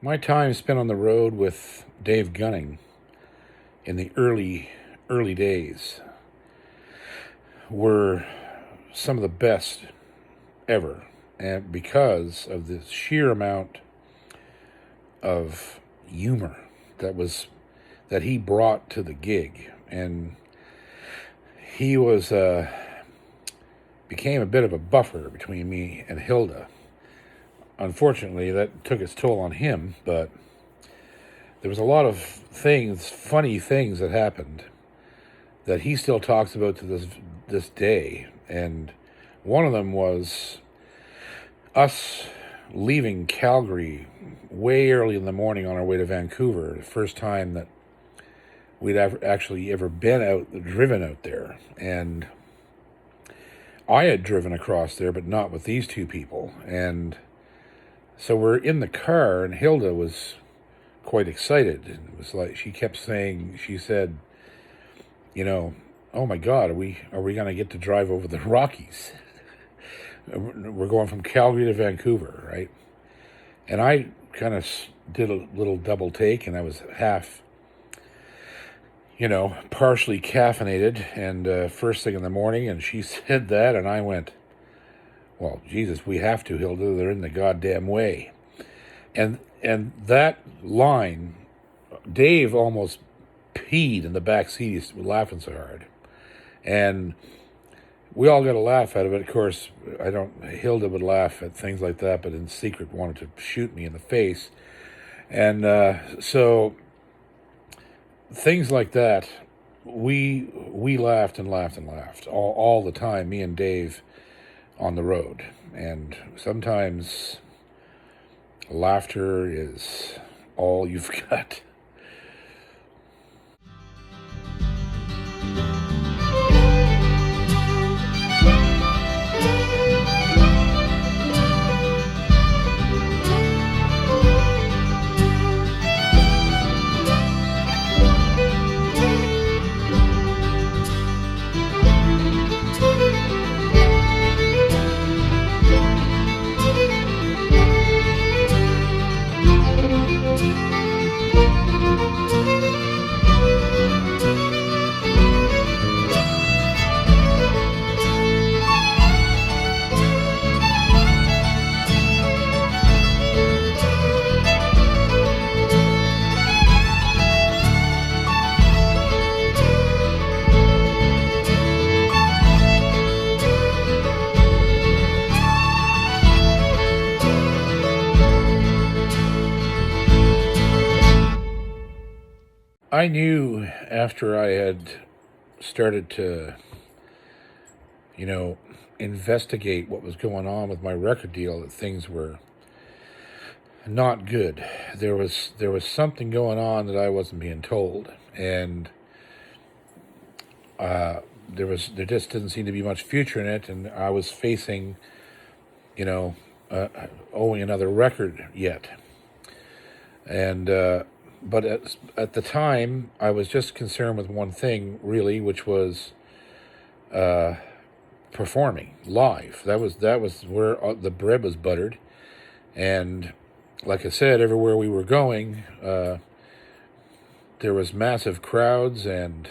My time spent on the road with Dave Gunning in the early days were some of the best ever, and because of the sheer amount of humor that he brought to the gig, and he was became a bit of a buffer between me and Hilda. Unfortunately, that took its toll on him, but there was a lot of funny things that happened that he still talks about to this day. And one of them was us leaving Calgary way early in the morning on our way to Vancouver, the first time that we'd actually ever driven out there. And I had driven across there, but not with these two people. And so we're in the car, and Hilda was quite excited. It was like she said, oh my God, are we going to get to drive over the Rockies? We're going from Calgary to Vancouver, right? And I kind of did a little double take, and I was half, partially caffeinated, and first thing in the morning, and she said that, and I went, well, Jesus, we have to, Hilda. They're in the goddamn way. And that line, Dave almost peed in the back seat. He's laughing so hard. And we all got a laugh out of it. Of course, Hilda would laugh at things like that, but in secret wanted to shoot me in the face. And so things like that, we laughed and laughed and laughed all the time, me and Dave, on the road. And sometimes laughter is all you've got. I knew after I had started to, investigate what was going on with my record deal that things were not good. There was something going on that I wasn't being told, and there just didn't seem to be much future in it, and I was facing, owing another record yet, and. But at the time, I was just concerned with one thing, really, which was performing live. That was where the bread was buttered. And like I said, everywhere we were going, there was massive crowds, and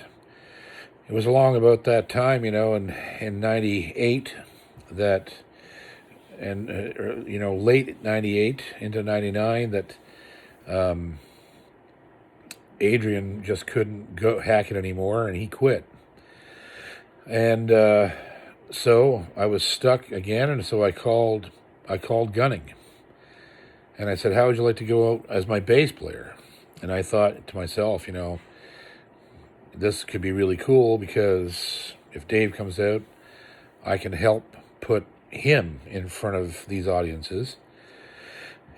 it was along about that time, in 98 that, and, late 98 into 99 that, Adrian just couldn't go hack it anymore, and he quit. And so I was stuck again, and so I called Gunning, and I said, "How would you like to go out as my bass player?" And I thought to myself, this could be really cool, because if Dave comes out, I can help put him in front of these audiences.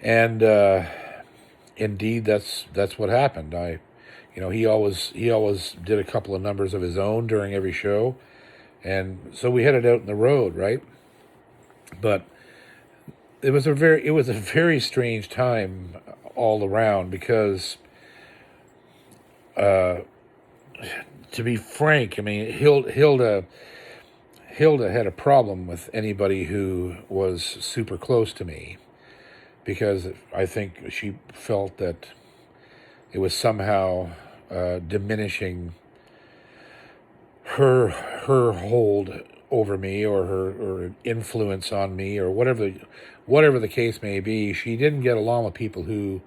And indeed, that's what happened. He always did a couple of numbers of his own during every show, and so we headed out on the road, right? But it was a very strange time all around, because, to be frank, I mean, Hilda had a problem with anybody who was super close to me. because I think she felt that it was somehow diminishing her hold over me, or her influence on me, or whatever the case may be. She didn't get along with people who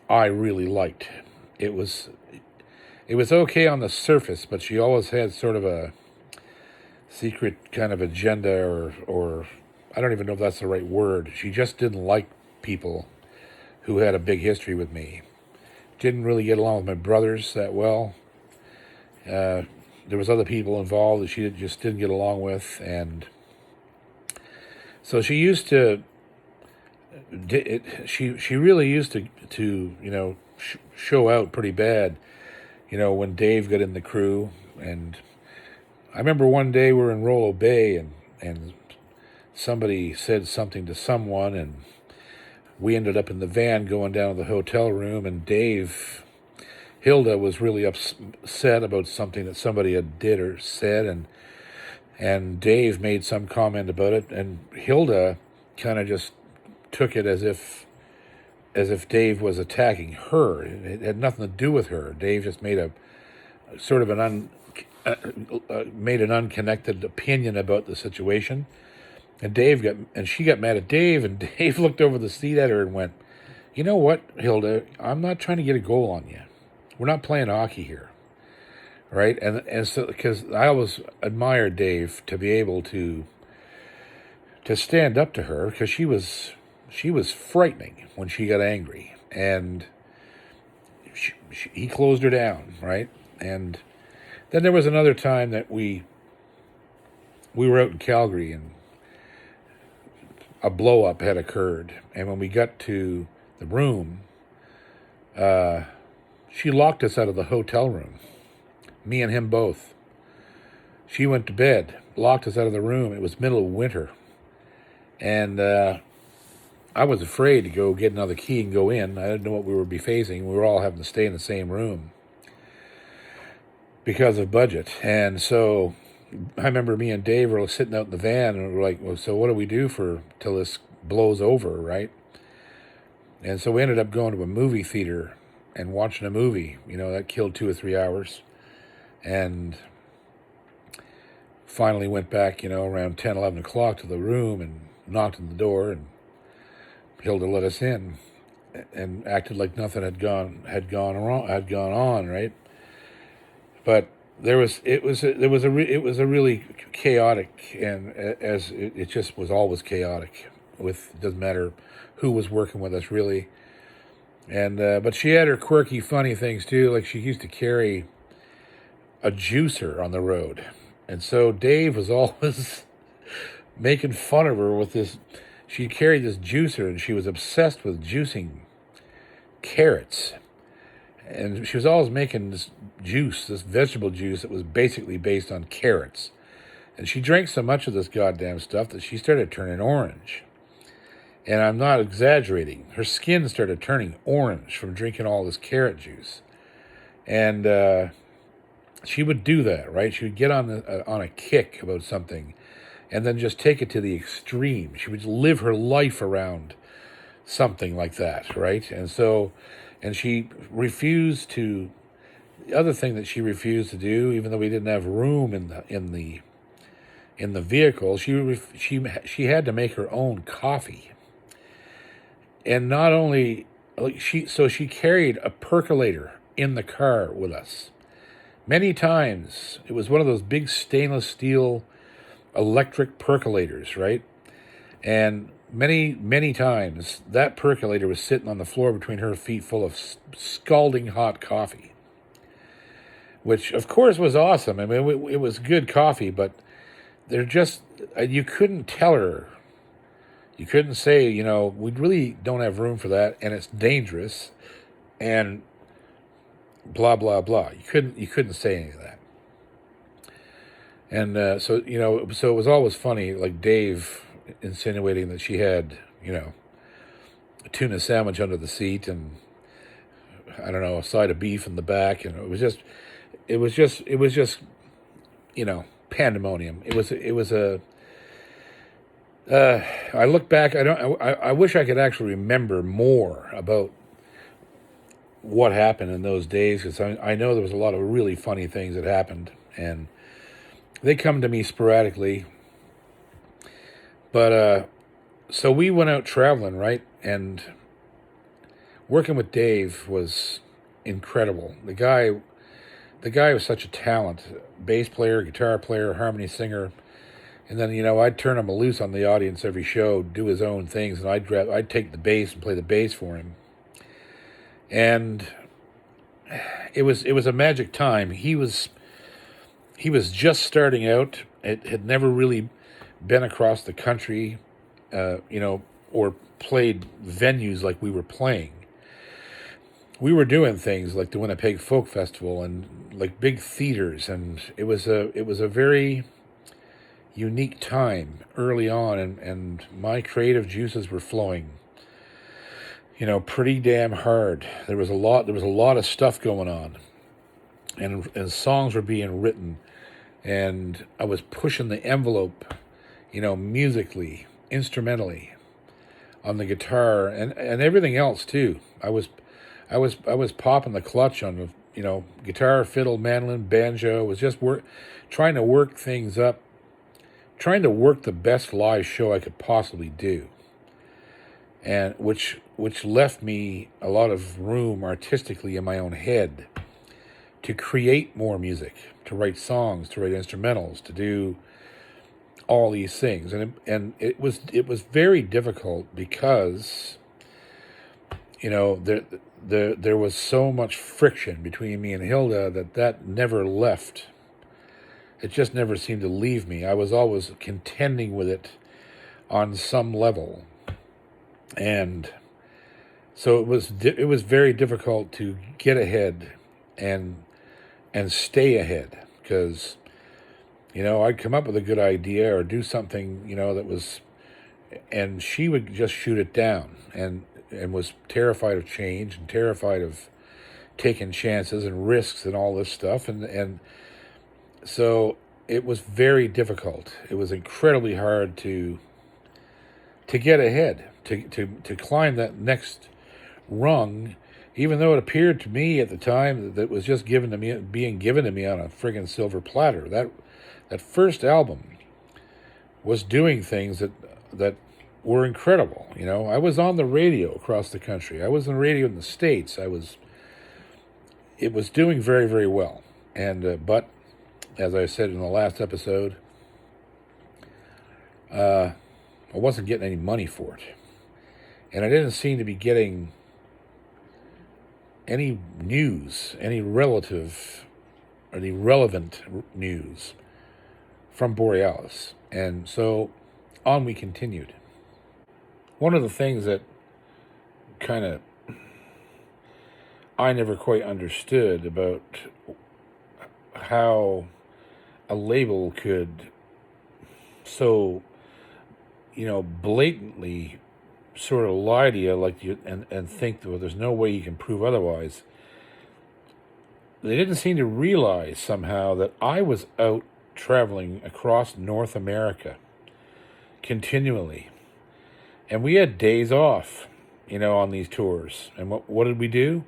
I really liked. It was okay on the surface, but she always had sort of a secret kind of agenda, or I don't even know if that's the right word. She just didn't like people who had a big history with me. Didn't really get along with my brothers that well. There was other people involved that she just didn't get along with, and so she used to. She really used to show out pretty bad. When Dave got in the crew, and I remember one day we were in Rollo Bay, and somebody said something to someone, and we ended up in the van going down to the hotel room, and Hilda was really upset about something that somebody had did or said, and Dave made some comment about it, and Hilda kind of just took it as if Dave was attacking her. It had nothing to do with her. Dave just made a sort of made an unconnected opinion about the situation, and she got mad at Dave, and Dave looked over the seat at her and went, "You know what, Hilda? I'm not trying to get a goal on you. We're not playing hockey here, right?" And so, because I always admired Dave to be able to stand up to her, because she was frightening when she got angry, and he closed her down, right? And then there was another time that we were out in Calgary, and a blow up had occurred, and when we got to the room, she locked us out of the hotel room, me and him both. She went to bed, locked us out of the room. It was middle of winter, and I was afraid to go get another key and go in. I didn't know what we would be facing. We were all having to stay in the same room because of budget. And so I remember me and Dave were sitting out in the van, and we were like, well, so what do we do till this blows over, right? And so we ended up going to a movie theater and watching a movie. That killed 2 or 3 hours. And finally went back, around 10, 11 o'clock to the room and knocked on the door, and Hilda let us in and acted like nothing had gone on, right? But it was a really chaotic, and as it just was always chaotic. Doesn't matter who was working with us, really. And but she had her quirky, funny things too. Like, she used to carry a juicer on the road, and so Dave was always making fun of her with this. She carried this juicer, and she was obsessed with juicing carrots. And she was always making this juice, this vegetable juice that was basically based on carrots. And she drank so much of this goddamn stuff that she started turning orange. And I'm not exaggerating. Her skin started turning orange from drinking all this carrot juice. And she would do that, right? She would get on a kick about something, and then just take it to the extreme. She would live her life around something like that, right? And she refused to. The other thing that she refused to do, even though we didn't have room in the vehicle, she had to make her own coffee. And not only she carried a percolator in the car with us. Many times, it was one of those big stainless steel electric percolators, right? And many times, that percolator was sitting on the floor between her feet, full of scalding hot coffee, which of course was awesome. I mean, it was good coffee, but you couldn't tell her. You couldn't say, we really don't have room for that, and it's dangerous, and blah blah blah. You couldn't say any of that. And so it was always funny, like Dave insinuating that she had, a tuna sandwich under the seat, and I don't know, a side of beef in the back, and it was just pandemonium. It was I look back. I wish I could actually remember more about what happened in those days, because I know there was a lot of really funny things that happened, and they come to me sporadically. But so we went out traveling, right? And working with Dave was incredible. The guy was such a talent: bass player, guitar player, harmony singer. And then, I'd turn him loose on the audience every show, do his own things, and I'd take the bass and play the bass for him. And it was a magic time. He was just starting out. It had never really been across the country, or played venues like we were playing. We were doing things like the Winnipeg Folk Festival and like big theaters, and it was a very unique time early on, and my creative juices were flowing, pretty damn hard. There was a lot of stuff going on, and songs were being written, and I was pushing the envelope, musically, instrumentally, on the guitar, and everything else too. I was popping the clutch on the, guitar, fiddle, mandolin, banjo. Was just trying to work things up, trying to work the best live show I could possibly do, and which left me a lot of room artistically in my own head to create more music, to write songs, to write instrumentals, to do all these things. And it was very difficult because there was so much friction between me and Hilda that never left. It just never seemed to leave me. I was always contending with it on some level, and so it was very difficult to get ahead and stay ahead, because I'd come up with a good idea or do something that was, and she would just shoot it down, and was terrified of change and terrified of taking chances and risks and all this stuff, and so it was very difficult. It was incredibly hard to get ahead, to climb that next rung, even though it appeared to me at the time that it was just being given to me on a friggin' silver platter. That first album was doing things that were incredible. I was on the radio across the country. I was on the radio in the States. It was doing very, very well. And but as I said in the last episode, I wasn't getting any money for it, and I didn't seem to be getting any news, any relevant news from Borealis. And so on we continued. One of the things that kind of I never quite understood about how a label could so, blatantly sort of lie to you, like and think that, well, there's no way you can prove otherwise. They didn't seem to realize somehow that I was out traveling across North America continually, and we had days off, on these tours. And what did we do?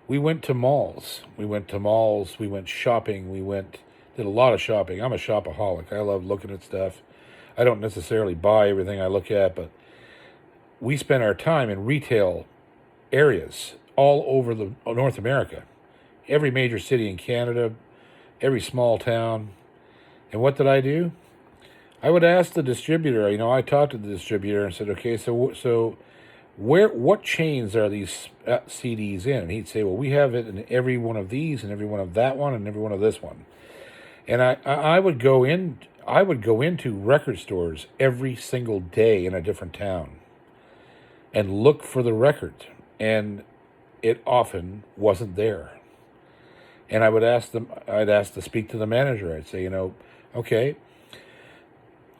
We went to malls. We went shopping. Did a lot of shopping. I'm a shopaholic. I love looking at stuff. I don't necessarily buy everything I look at, but we spent our time in retail areas all over the North America, every major city in Canada, every small town. And what did I do? I would ask the distributor. I talked to the distributor and said, okay, so what chains are these CDs in? And he'd say, well, we have it in every one of these, and every one of that one, and every one of this one. And I would go into record stores every single day in a different town and look for the record, and it often wasn't there. And I'd ask to speak to the manager. I'd say, okay,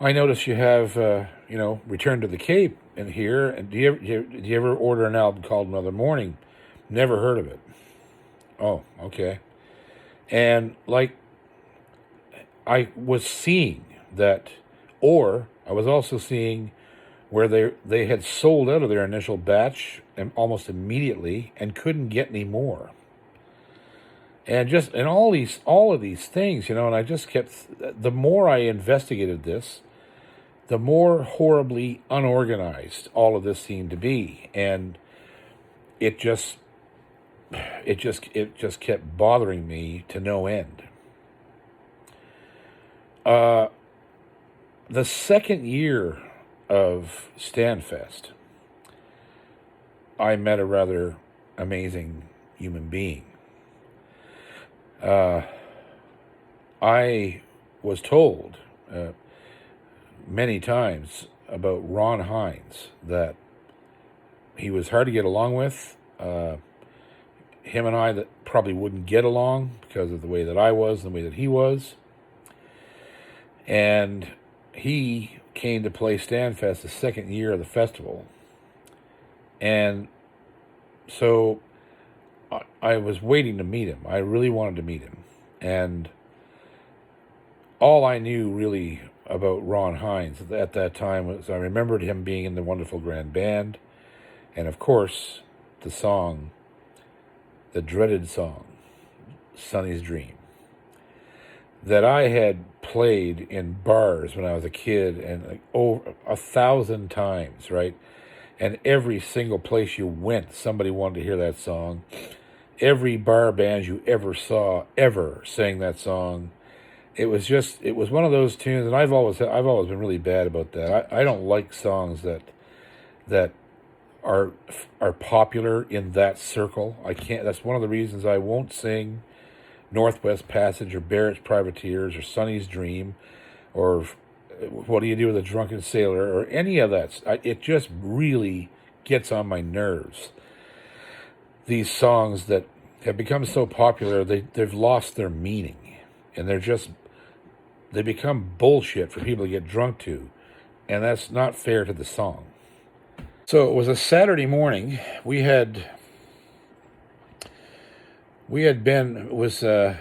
I notice you have, Return to the Cape in here, and do you ever order an album called Another Morning? Never heard of it. Oh, okay. And I was seeing that, or I was also seeing where they had sold out of their initial batch and almost immediately and couldn't get any more. And all of these things, and I just kept, the more I investigated this, the more horribly unorganized all of this seemed to be. And it just kept bothering me to no end. The second year of Stanfest, I met a rather amazing human being. I was told many times about Ron Hynes that he was hard to get along with. Him and I that probably wouldn't get along because of the way that I was and the way that he was. And he came to play Stanfest the second year of the festival. And so I was waiting to meet him. I really wanted to meet him. And all I knew really about Ron Hynes at that time was I remembered him being in the Wonderful Grand Band. And of course, the dreaded song, Sonny's Dream, that I had played in bars when I was a kid, and like over 1,000 times, right? And every single place you went, somebody wanted to hear that song. Every bar band you ever saw ever sang that song. It was one of those tunes, and I've always been really bad about that. I don't like songs that are popular in that circle. I can't. That's one of the reasons I won't sing Northwest Passage or Barrett's Privateers or Sonny's Dream or What Do You Do with a Drunken Sailor or any of that. It just really gets on my nerves. These songs that have become so popular, they've lost their meaning, and they become bullshit for people to get drunk to, and that's not fair to the song. So it was a Saturday morning. We had been, it was at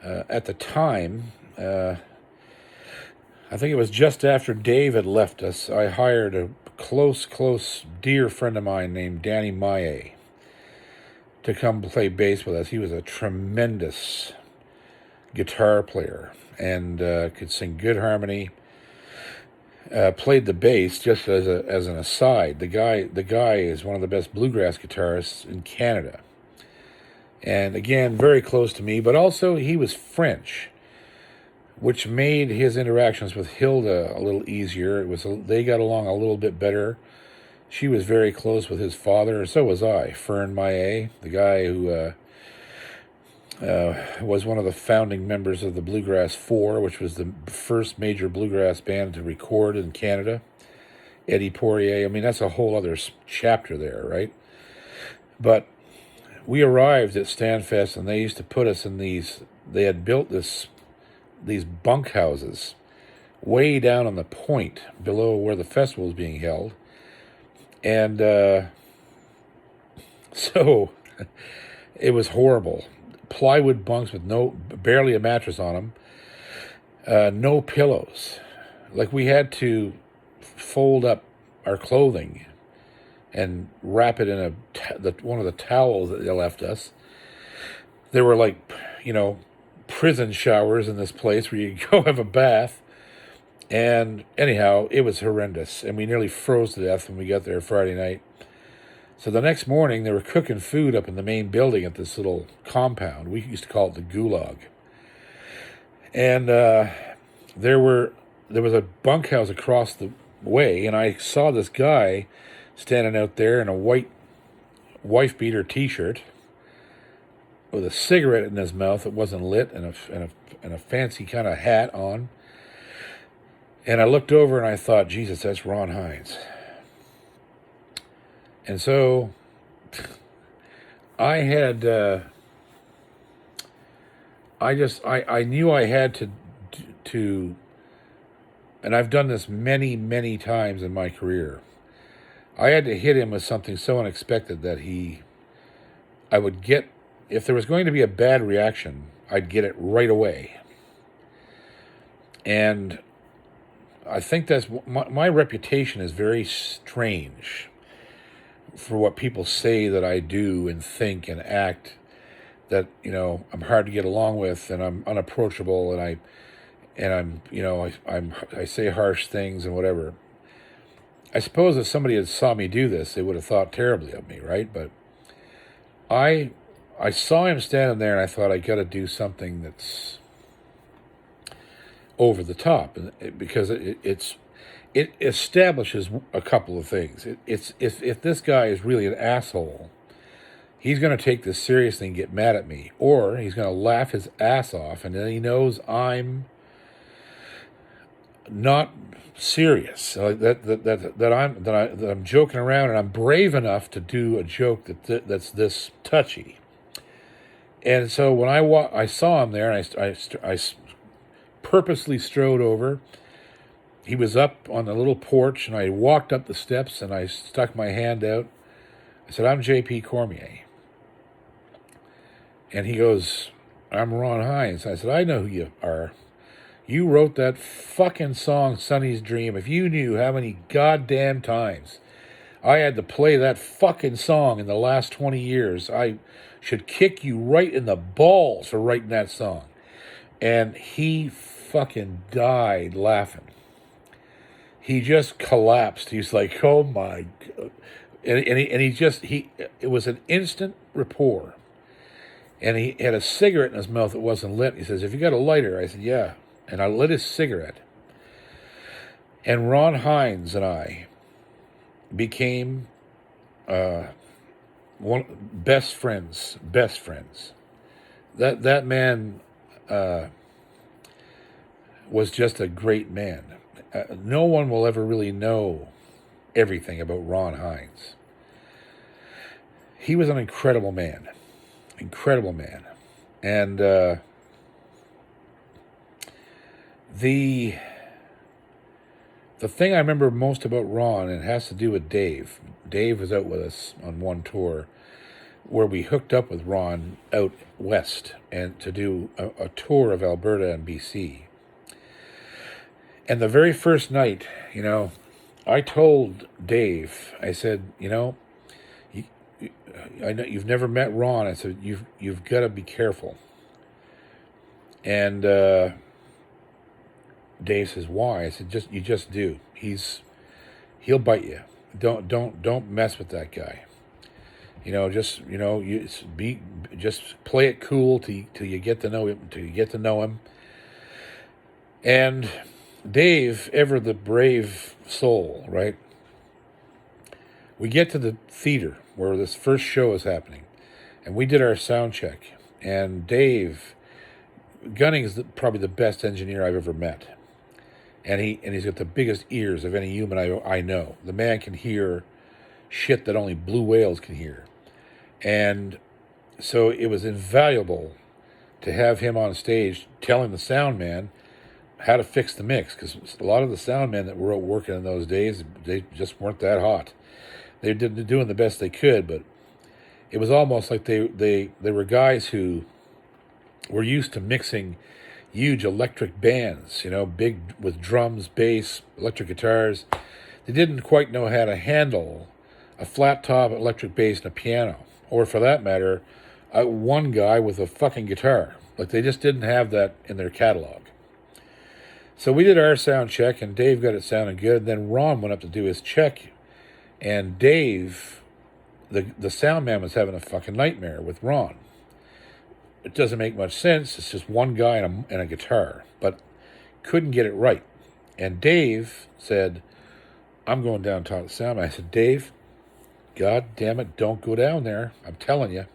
the time, I think it was just after Dave had left us. I hired a close, dear friend of mine named Danny Maye to come play bass with us. He was a tremendous guitar player and could sing good harmony. Played the bass just as an aside. The guy is one of the best bluegrass guitarists in Canada, and again very close to me. But also he was French, which made his interactions with Hilda a little easier. They got along a little bit better. She was very close with his father, and so was I. Fern Maillet, the guy who was one of the founding members of the Bluegrass Four, which was the first major bluegrass band to record in Canada. Eddie Poirier. I mean, that's a whole other chapter there, right? But we arrived at Stanfest, and they used to put us in these. They had built these bunkhouses way down on the point below where the festival was being held, and so it was horrible. Plywood bunks with barely a mattress on them, no pillows. Like we had to fold up our clothing and wrap it in one of the towels that they left us. There were prison showers in this place where you go have a bath. And anyhow, it was horrendous, and we nearly froze to death when we got there Friday night. So the next morning, they were cooking food up in the main building at this little compound. We used to call it the Gulag. And there was a bunkhouse across the way, and I saw this guy standing out there in a white wife-beater T-shirt with a cigarette in his mouth that wasn't lit and a fancy kind of hat on. And I looked over and I thought, Jesus, that's Ron Hynes. And so I had, I knew I had to, and I've done this many, many times in my career. I had to hit him with something so unexpected that I would get, if there was going to be a bad reaction, I'd get it right away. And I think that's my reputation is very strange for what people say that I do and think and act. That I'm hard to get along with, and I'm unapproachable, and I'm I say harsh things and whatever. I suppose if somebody had saw me do this, they would have thought terribly of me, right? But I I saw him standing there, and I thought I got to do something that's over the top, and because it establishes a couple of things. It's if this guy is really an asshole, he's going to take this seriously and get mad at me, or he's going to laugh his ass off, and then he knows I'm not serious. That I'm joking around, and I'm brave enough to do a joke that's this touchy. And so when I saw him there, and I purposely strode over. He was up on the little porch, and I walked up the steps, and I stuck my hand out. I said, "I'm J.P. Cormier." And he goes, "I'm Ron Hynes." I said, "I know who you are. You wrote that fucking song, Sonny's Dream. If you knew how many goddamn times I had to play that fucking song in the last 20 years, I should kick you right in the balls for writing that song." And he fucking died laughing. He just collapsed. He's like, "Oh my God." It was an instant rapport. And he had a cigarette in his mouth that wasn't lit. He says, "Have you got a lighter?" I said, "Yeah." And I lit his cigarette. And Ron Hynes and I became one best friends. Best friends. That man was just a great man. No one will ever really know everything about Ron Hynes. He was an incredible man. Incredible man. And the thing I remember most about Ron, and it has to do with Dave. Dave was out with us on one tour where we hooked up with Ron out west and to do a tour of Alberta and BC. And the very first night, I told Dave, I said, I know you've never met Ron. I said, you've got to be careful. And Dave says, "Why?" I said, you just do. He'll bite you. Don't mess with that guy. Just play it cool till you get to know him. And Dave, ever the brave soul, right? We get to the theater where this first show is happening, and we did our sound check. And Dave Gunning is probably the best engineer I've ever met, and he's got the biggest ears of any human I know. The man can hear shit that only blue whales can hear, and so it was invaluable to have him on stage telling the sound man how to fix the mix, because a lot of the sound men that were out working in those days, they just weren't that hot. They were doing the best they could, but it was almost like they were guys who were used to mixing huge electric bands, big with drums, bass, electric guitars. They didn't quite know how to handle a flat top electric bass and a piano, or for that matter, one guy with a fucking guitar. Like, they just didn't have that in their catalog. So we did our sound check, and Dave got it sounding good. Then Ron went up to do his check, and Dave, the sound man, was having a fucking nightmare with Ron. It doesn't make much sense. It's just one guy and a guitar, but couldn't get it right. And Dave said, "I'm going down to talk to the sound man." I said, "Dave, God damn it, don't go down there. I'm telling you."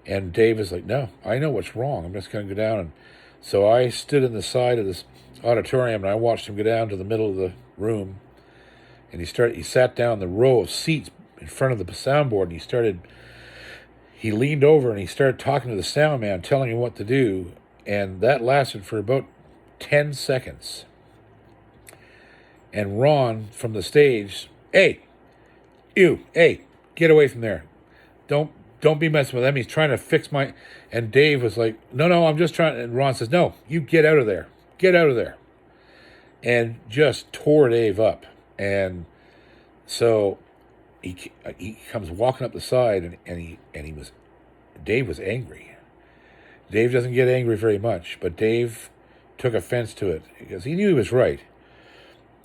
And Dave is like, "No, I know what's wrong. I'm just going to go down." And so I stood in the side of this auditorium, and I watched him go down to the middle of the room, and he sat down in the row of seats in front of the soundboard, and he leaned over and he started talking to the sound man, telling him what to do, and that lasted for about 10 seconds. And Ron, from the stage, "Hey, get away from there. Don't be messing with him. He's trying to fix my..." And Dave was like, "No, I'm just trying..." And Ron says, "No, you get out of there. Get out of there." and just tore Dave up. And so he comes walking up the side, and Dave was angry. Dave doesn't get angry very much, but Dave took offense to it because he knew he was right.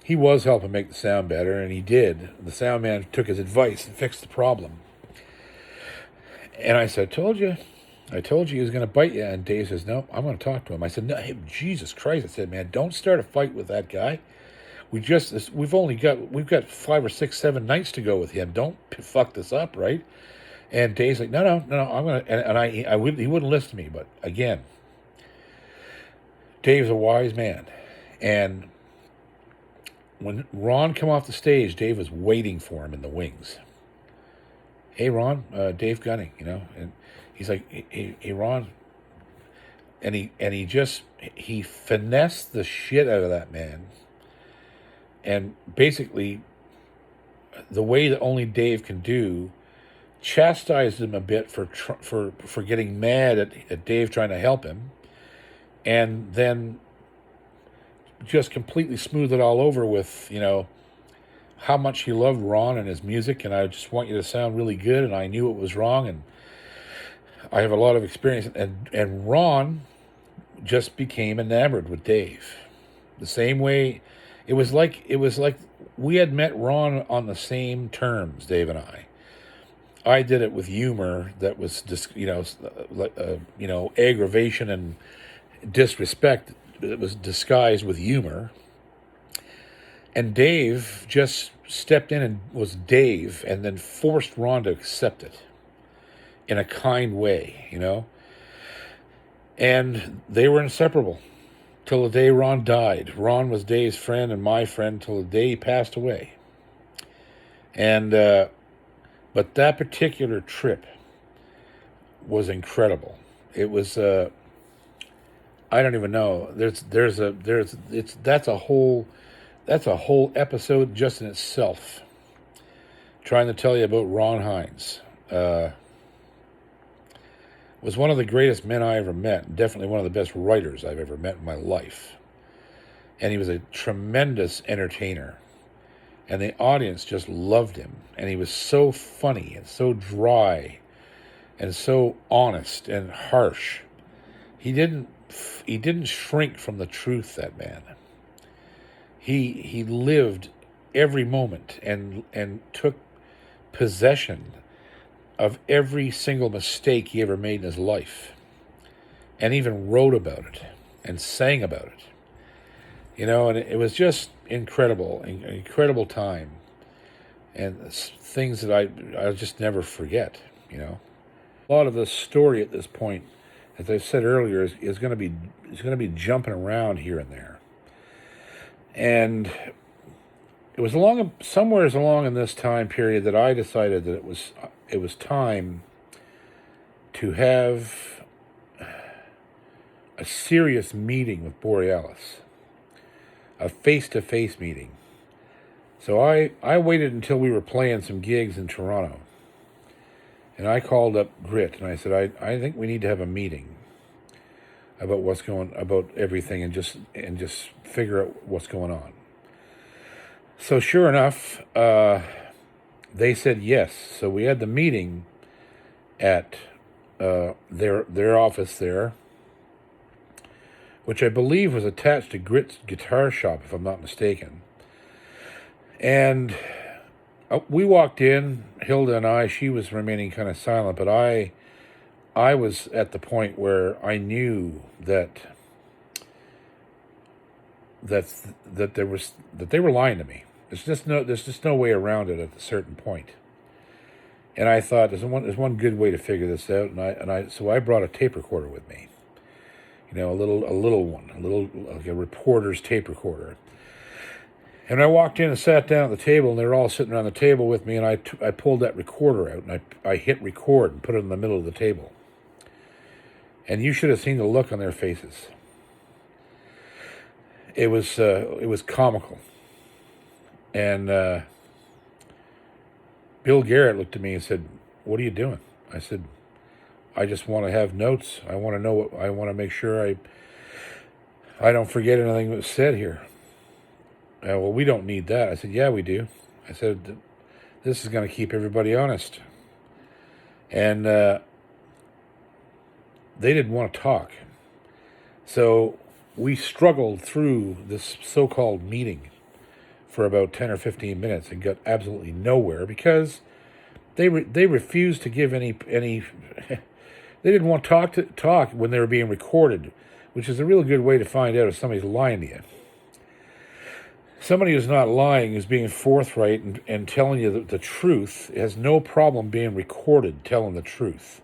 He was helping make the sound better, and he did. The sound man took his advice and fixed the problem. And I said, I told you he was going to bite you. And Dave says, no, I'm going to talk to him. I said, no, hey, Jesus Christ. I said, man, don't start a fight with that guy. We've got 5 or 6, 7 nights to go with him. Don't fuck this up, right? And Dave's like, no, I'm going to, he wouldn't listen to me. But again, Dave's a wise man. And when Ron come off the stage, Dave was waiting for him in the wings. Hey, Ron, Dave Gunning, and he's like, hey, Ron. And he finessed the shit out of that man. And basically, the way that only Dave can do, chastised him a bit for getting mad at Dave trying to help him, and then just completely smoothed it all over with, how much he loved Ron and his music, and I just want you to sound really good, and I knew it was wrong, and I have a lot of experience, and Ron just became enamored with Dave. The same way, it was like we had met Ron on the same terms, Dave and I. I did it with humor that was just, aggravation and disrespect that was disguised with humor. And Dave just stepped in and was Dave, and then forced Ron to accept it in a kind way, And they were inseparable till the day Ron died. Ron was Dave's friend and my friend till the day he passed away. And but that particular trip was incredible. It was I don't even know. That's a whole episode just in itself. Trying to tell you about Ron Hynes. Was one of the greatest men I ever met, and definitely one of the best writers I've ever met in my life. And he was a tremendous entertainer. And the audience just loved him. And he was so funny and so dry and so honest and harsh. He didn't shrink from the truth, that man. He lived every moment and took possession of every single mistake he ever made in his life, and even wrote about it and sang about it. And it was just incredible, an incredible time, and things that I'll just never forget. A lot of the story at this point, as I said earlier, is going to be jumping around here and there. And it was somewhere along in this time period that I decided that it was time to have a serious meeting with Borealis, a face-to-face meeting. So I waited until we were playing some gigs in Toronto, and I called up Grit and I said, I think we need to have a meeting about everything, and just figure out what's going on. So sure enough, they said yes. So we had the meeting at their office there, which I believe was attached to Grit's guitar shop, if I'm not mistaken. And we walked in, Hilda and I. She was remaining kind of silent, but I was at the point where I knew that they were lying to me. There's just no way around it at a certain point. And I thought there's one good way to figure this out, so I brought a tape recorder with me. A little one, like a reporter's tape recorder. And I walked in and sat down at the table, and they were all sitting around the table with me, and I pulled that recorder out, and I hit record and put it in the middle of the table. And you should have seen the look on their faces. It was comical. And Bill Garrett looked at me and said, "What are you doing?" I said, "I just want to have notes. I want to make sure I don't forget anything that was said here." Well, we don't need that. I said, yeah, we do. I said, this is going to keep everybody honest. And they didn't want to talk. So we struggled through this so-called meeting for about 10 or 15 minutes and got absolutely nowhere because they refused to give any they didn't want to talk when they were being recorded, which is a real good way to find out if somebody's lying to you. Somebody who's not lying, who's being forthright and telling you the truth, has no problem being recorded telling the truth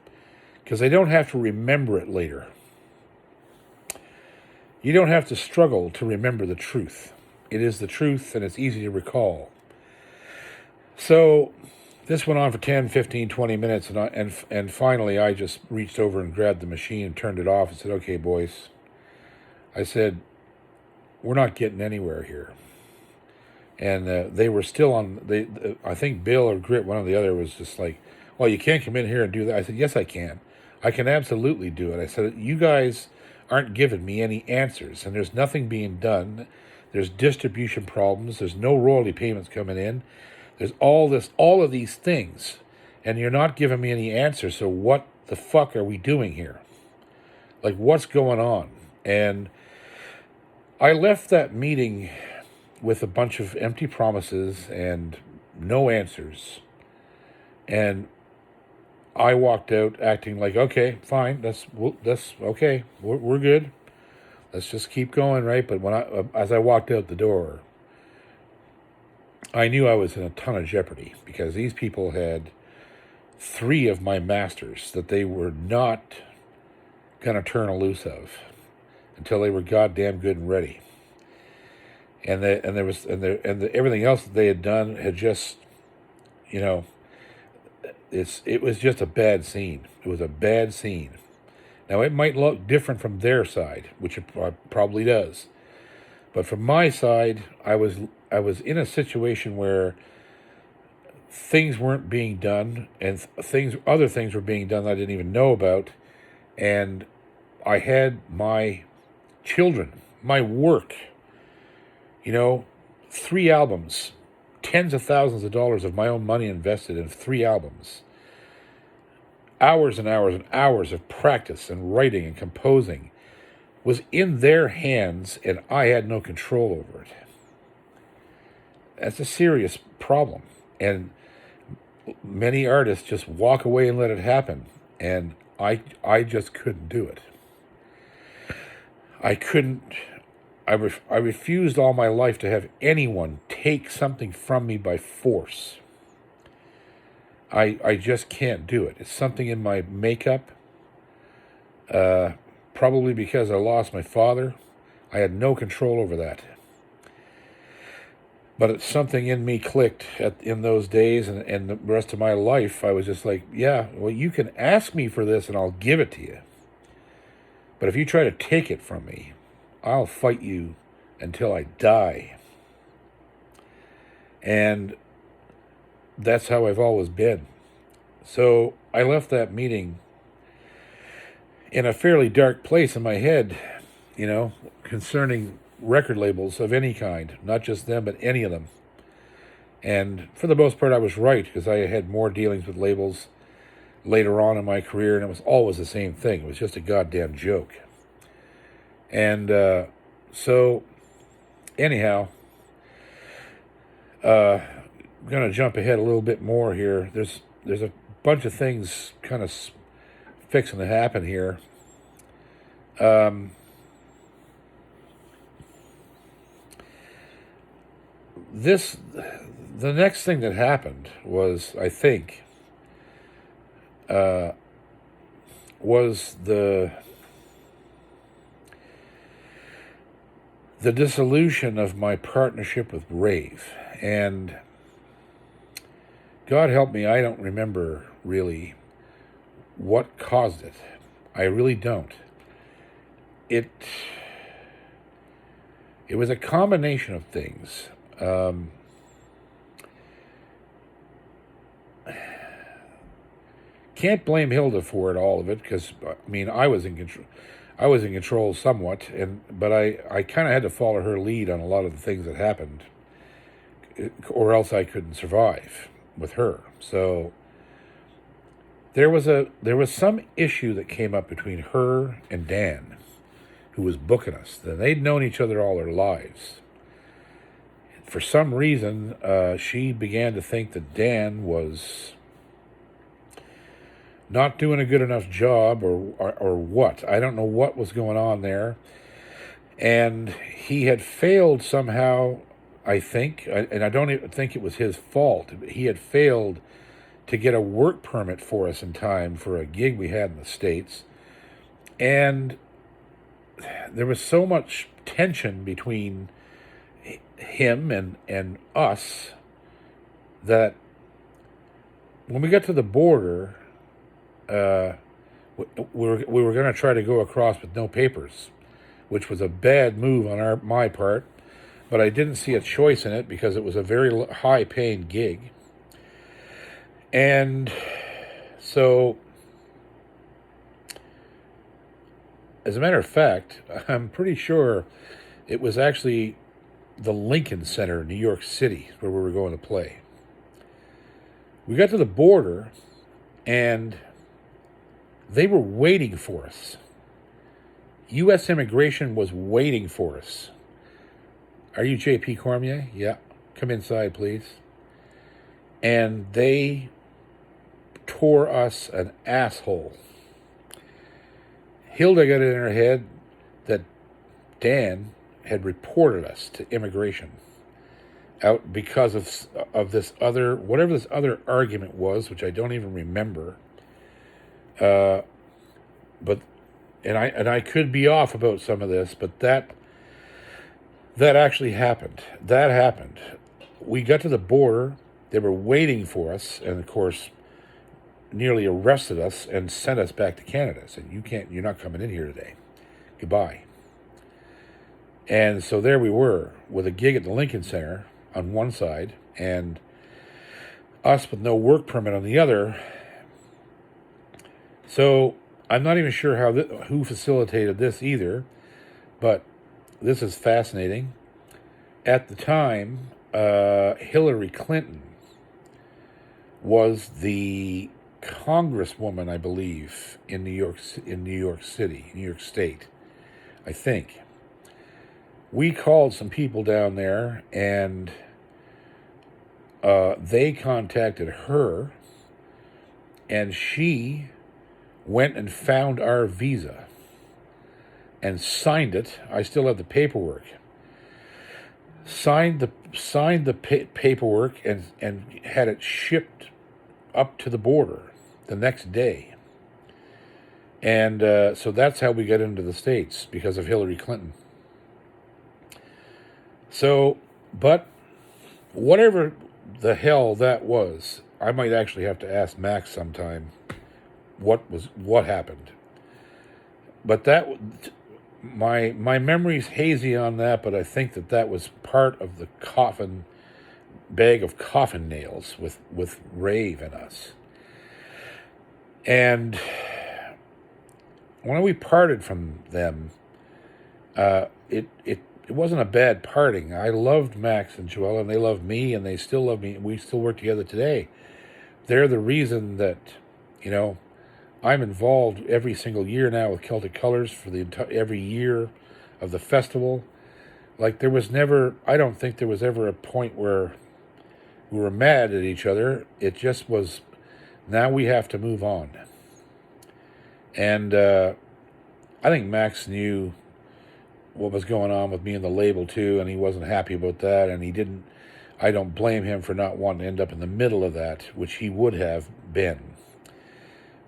because they don't have to remember it later. You don't have to struggle to remember the truth. It is the truth, and it's easy to recall. So this went on for 10, 15, 20 minutes, and finally I just reached over and grabbed the machine and turned it off and said, okay, boys. I said, we're not getting anywhere here. And they were still on, I think Bill or Grit, one or the other, was just like, well, you can't come in here and do that. I said, yes, I can. I can absolutely do it. I said, you guys aren't giving me any answers, and there's nothing being done. There's distribution problems. There's no royalty payments coming in. There's all of these things, and you're not giving me any answers. So what the fuck are we doing here? Like, what's going on? And I left that meeting with a bunch of empty promises and no answers. And I walked out acting like, okay, fine, that's okay, we're good. Let's just keep going, right? But as I walked out the door, I knew I was in a ton of jeopardy because these people had 3 of my masters that they were not going to turn a loose of until they were goddamn good and ready. And everything else that they had done had just, it was just a bad scene. It was a bad scene. Now, it might look different from their side, which it probably does. But from my side, I was in a situation where things weren't being done, and other things were being done that I didn't even know about. And I had my children, my work, 3 albums, tens of thousands of dollars of my own money invested in 3 albums. Hours and hours and hours of practice and writing and composing was in their hands, and I had no control over it. That's a serious problem. And many artists just walk away and let it happen. And I just couldn't do it. I refused all my life to have anyone take something from me by force. I just can't do it. It's something in my makeup. Probably because I lost my father. I had no control over that. But it's something in me clicked in those days, and the rest of my life, I was just like, yeah, well, you can ask me for this and I'll give it to you. But if you try to take it from me, I'll fight you until I die. And that's how I've always been. So I left that meeting in a fairly dark place in my head, concerning record labels of any kind, not just them, but any of them. And for the most part, I was right, because I had more dealings with labels later on in my career, and it was always the same thing. It was just a goddamn joke. And so, anyhow, I'm going to jump ahead a little bit more here. There's a bunch of things kind of fixing to happen here. The next thing that happened was, I think, was the dissolution of my partnership with Rave. And God help me, I don't remember really what caused it. I really don't. It was a combination of things. Can't blame Hilda for it, all of it, because I was in control. I was in control somewhat, but I kind of had to follow her lead on a lot of the things that happened. or else I couldn't survive with her. So there was some issue that came up between her and Dan, who was booking us. They'd known each other all their lives. For some reason, she began to think that Dan was not doing a good enough job, or what. I don't know what was going on there. And he had failed somehow, I think, and I don't even think it was his fault. He had failed to get a work permit for us in time for a gig we had in the States. And there was so much tension between him and us that when we got to the border, we were going to try to go across with no papers, which was a bad move on my part, but I didn't see a choice in it because it was a very high-paying gig. And so, as a matter of fact, I'm pretty sure it was actually the Lincoln Center in New York City where we were going to play. We got to the border, and they were waiting for us. U.S. Immigration was waiting for us. Are you J.P. Cormier? Yeah. Come inside, please. And they tore us an asshole. Hilda got it in her head that Dan had reported us to immigration out because of this other, whatever this other argument was, which I don't even remember. But I could be off about some of this, but that actually happened. That happened. We got to the border. They were waiting for us, and of course, nearly arrested us and sent us back to Canada. Said, you're not coming in here today. Goodbye. And so there we were with a gig at the Lincoln Center on one side and us with no work permit on the other. So I'm not even sure who facilitated this either, but this is fascinating. At the time, Hillary Clinton was the congresswoman, I believe, in New York City, New York State, I think. We called some people down there, and they contacted her, and she went and found our visa and signed it. I still have the paperwork. Signed the paperwork and had it shipped up to the border the next day. And so that's how we got into the States, because of Hillary Clinton. So, but whatever the hell that was, I might actually have to ask Max sometime what happened. But that, my memory's hazy on that, but I think that was part of the bag of coffin nails with Rave and us. And when we parted from them, it wasn't a bad parting. I loved Max and Joella, and they loved me, and they still love me. We still work together today. They're the reason that, I'm involved every single year now with Celtic Colors for every year of the festival. Like, I don't think there was ever a point where we were mad at each other. It just was, now we have to move on. And I think Max knew what was going on with me and the label too, and he wasn't happy about that, and I don't blame him for not wanting to end up in the middle of that, which he would have been.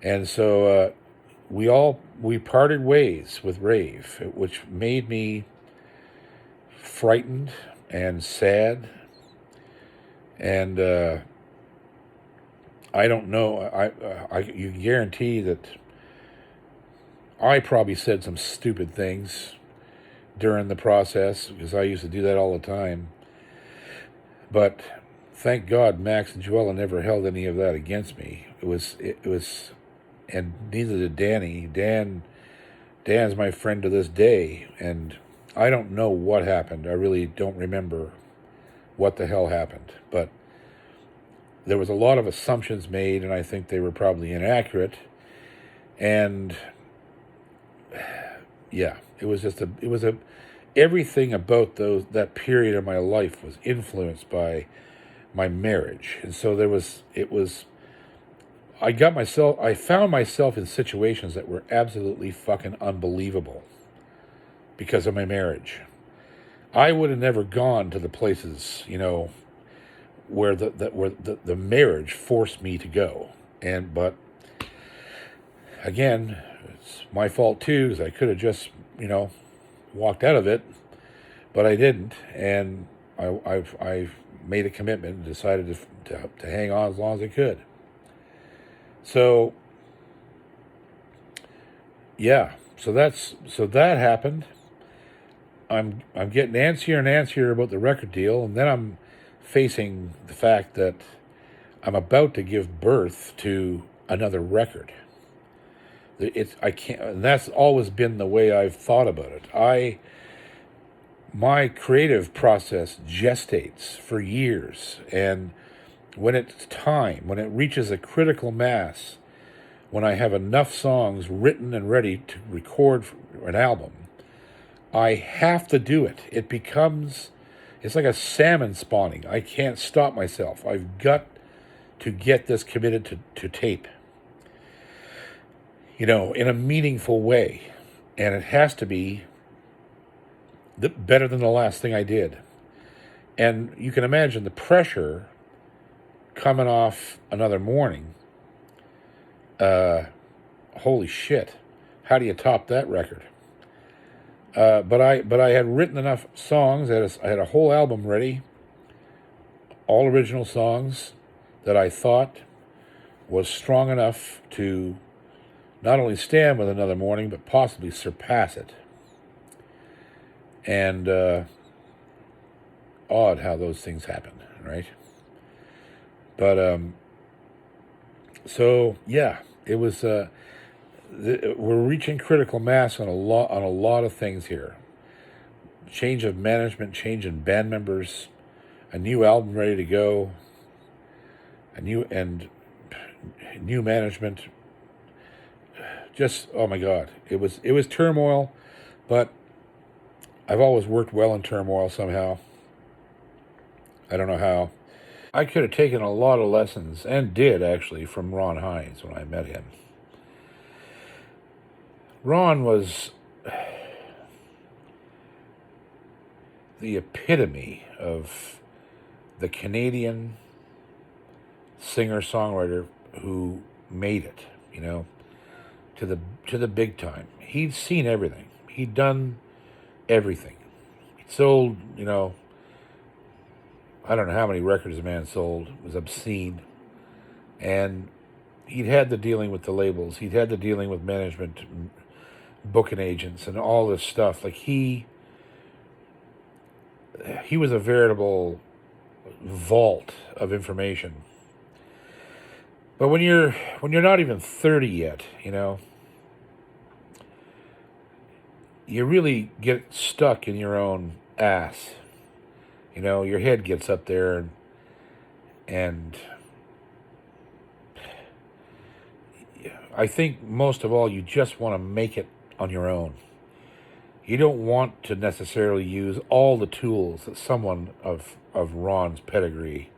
And so we parted ways with Rave, which made me frightened and sad. And I don't know. You guarantee that I probably said some stupid things during the process, because I used to do that all the time. But thank God Max and Joella never held any of that against me. It was, and neither did Danny. Dan's my friend to this day, and I don't know what happened. I really don't remember what the hell happened. But there was a lot of assumptions made, and I think they were probably inaccurate. And yeah, everything about that period of my life was influenced by my marriage. And so I found myself in situations that were absolutely fucking unbelievable because of my marriage. I would have never gone to the places, where the marriage forced me to go. But again, it's my fault too, because I could have just, walked out of it, but I didn't. And I've made a commitment and decided to hang on as long as I could. So yeah, so that happened. I'm getting antsier and antsier about the record deal, and then I'm facing the fact that I'm about to give birth to another record. I can't, and that's always been the way I've thought about it. My creative process gestates for years, and when it's time, when it reaches a critical mass, when I have enough songs written and ready to record an album, I have to do it. It's like a salmon spawning. I can't stop myself. I've got to get this committed to tape, in a meaningful way. And it has to be better than the last thing I did. And you can imagine the pressure coming off Another Morning. Holy shit. How do you top that record? But I had written enough songs. I had a whole album ready, all original songs that I thought was strong enough to not only stand with Another Morning, but possibly surpass it. And odd how those things happen, right? But so yeah, it was. We're reaching critical mass on a lot of things here. Change of management, change in band members, a new album ready to go, new management. Just, oh my God, it was turmoil, but I've always worked well in turmoil somehow. I don't know how. I could have taken a lot of lessons, and did actually, from Ron Hynes when I met him. Ron was the epitome of the Canadian singer-songwriter who made it, to the big time. He'd seen everything. He'd done everything. He'd sold, I don't know how many records the man sold. It was obscene. And he'd had the dealing with the labels. He'd had the dealing with management, booking agents, and all this stuff. Like he was a veritable vault of information. But when you're not even 30 yet, you really get stuck in your own ass. Your head gets up there, and I think most of all, you just want to make it on your own. You don't want to necessarily use all the tools that someone of Ron's pedigree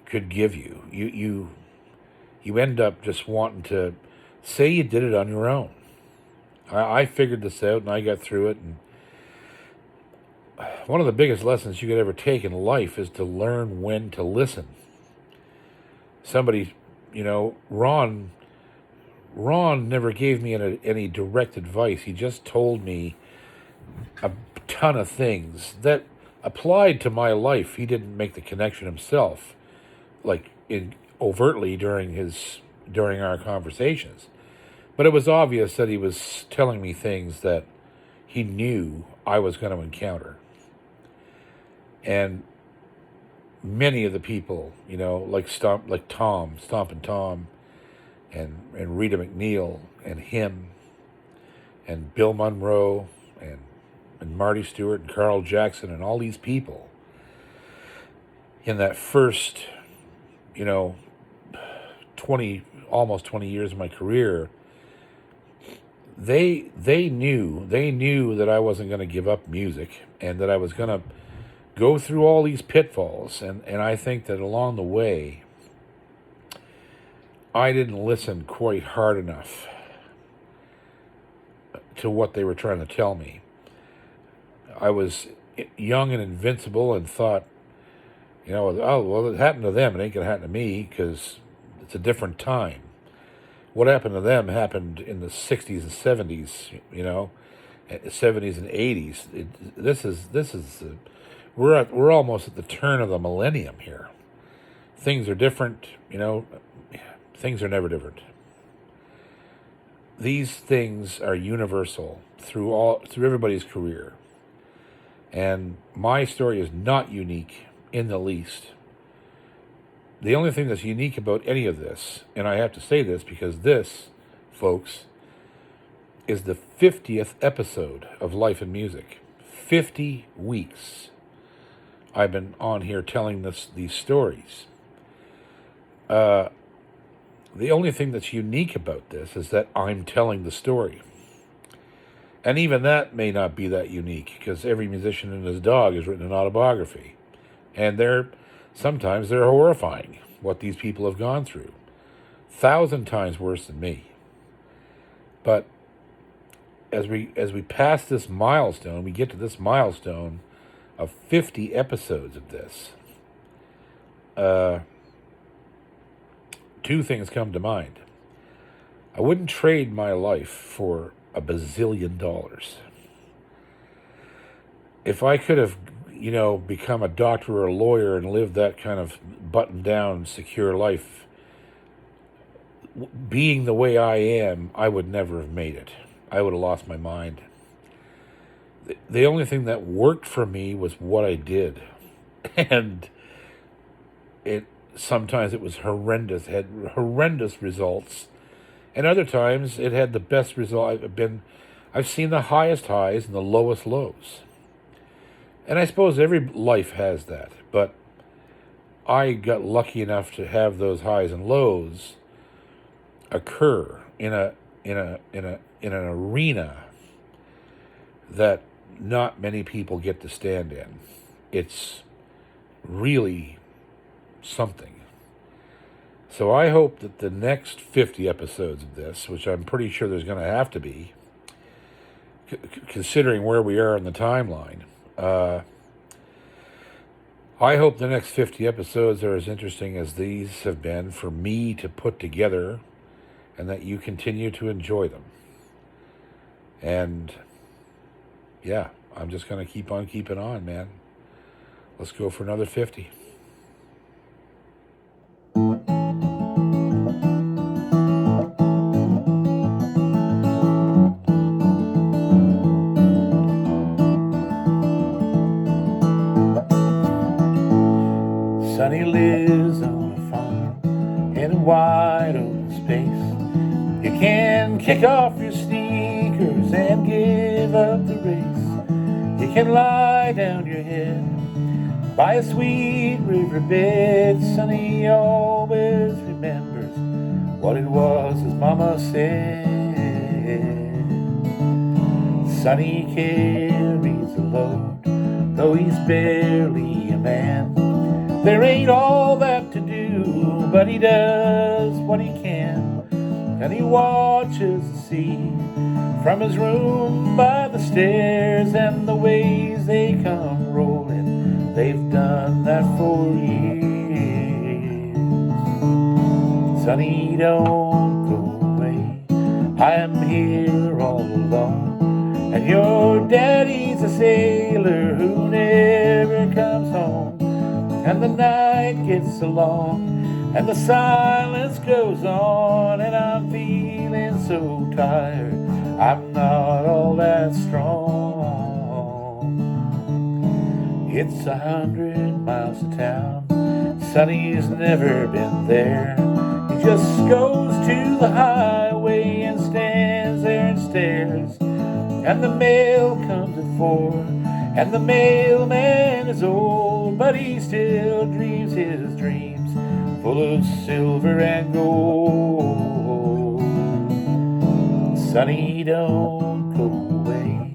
could give you. You end up just wanting to say you did it on your own. I figured this out, and I got through it. And one of the biggest lessons you could ever take in life is to learn when to listen. Somebody, Ron never gave me any direct advice. He just told me a ton of things that applied to my life. He didn't make the connection himself, like overtly during our conversations. But it was obvious that he was telling me things that he knew I was going to encounter. And many of the people, like Stompin' Tom, and Rita McNeil, and him, and Bill Monroe, and Marty Stewart, and Carl Jackson, and all these people, in that first, you know, almost 20 years of my career, they knew that I wasn't going to give up music and that I was going to go through all these pitfalls. And I think that along the way, I didn't listen quite hard enough to what they were trying to tell me. I was young and invincible and thought, oh, well, it happened to them. It ain't going to happen to me because it's a different time. What happened to them happened in the 60s and 70s, 70s and 80s. We're almost at the turn of the millennium here. Things are different, things are never different. These things are universal through everybody's career. And my story is not unique in the least. The only thing that's unique about any of this, and I have to say this because this, folks, is the 50th episode of Life in Music. 50 weeks I've been on here telling these stories. The only thing that's unique about this is that I'm telling the story. And even that may not be that unique, because every musician and his dog has written an autobiography. And sometimes they're horrifying, what these people have gone through. 1,000 times worse than me. But as we pass this milestone, we get to this milestone of 50 episodes of this, two things come to mind. I wouldn't trade my life for $1 bazillion. If I could have, become a doctor or a lawyer and lived that kind of buttoned down, secure life, being the way I am, I would never have made it. I would have lost my mind. The only thing that worked for me was what I did. And sometimes it was horrendous, had horrendous results. And other times it had the best result. I've seen the highest highs and the lowest lows. And I suppose every life has that. But I got lucky enough to have those highs and lows occur in an arena that not many people get to stand in. It's really something. So I hope that the next 50 episodes of this, which I'm pretty sure there's going to have to be, considering where we are in the timeline, I hope the next 50 episodes are as interesting as these have been for me to put together, and that you continue to enjoy them. And yeah, I'm just going to keep on keeping on, man. Let's go for another 50. Sonny lives on a farm in a wide open space. You can kick off your sneakers and give up the race. You can lie down your head by a sweet riverbed. Sonny always remembers what it was his mama said. Sonny carries a load, though he's barely a man. There ain't all that to do, but he does what he can. And he watches the sea from his room by the stairs, and the waves they come rolling, they've done that for years. Sonny, don't go away, I am here all alone, and your daddy's a sailor who never comes home. And the night gets so long, and the silence goes on, and I'm feeling so tired, I'm not all that strong. It's 100 miles to town, Sonny's never been there. He just goes to the highway and stands there and stares. And the mail comes at 4, And the mailman is old, but he still dreams his dreams, full of silver and gold. Sonny, don't go away,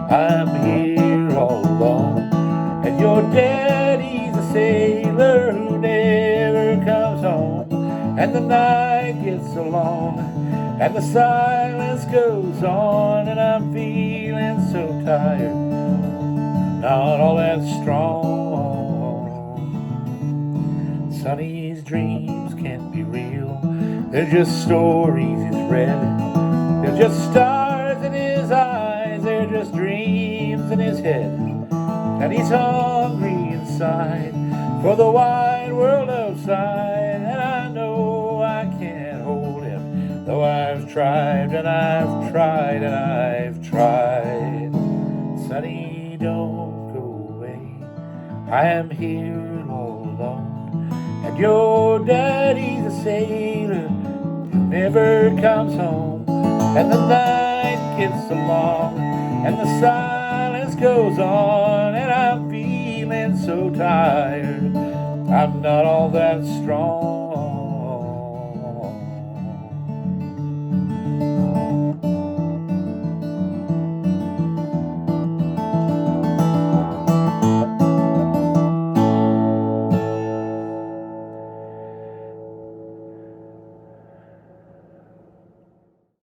I'm here all alone. And your daddy's a sailor who never comes home. And the night gets so long, and the silence goes on, and I'm feeling so tired, not all that strong. Sonny's dreams can't be real, they're just stories he's read. They're just stars in his eyes, they're just dreams in his head. And he's hungry inside for the wide world outside, and I know I can't hold him, though I've tried and I've tried and I've tried. Sonny, don't go away, I am here all alone. And your daddy's a sailor who never comes home. And the night gets so long, and the silence goes on, and I'm feeling so tired, I'm not all that strong.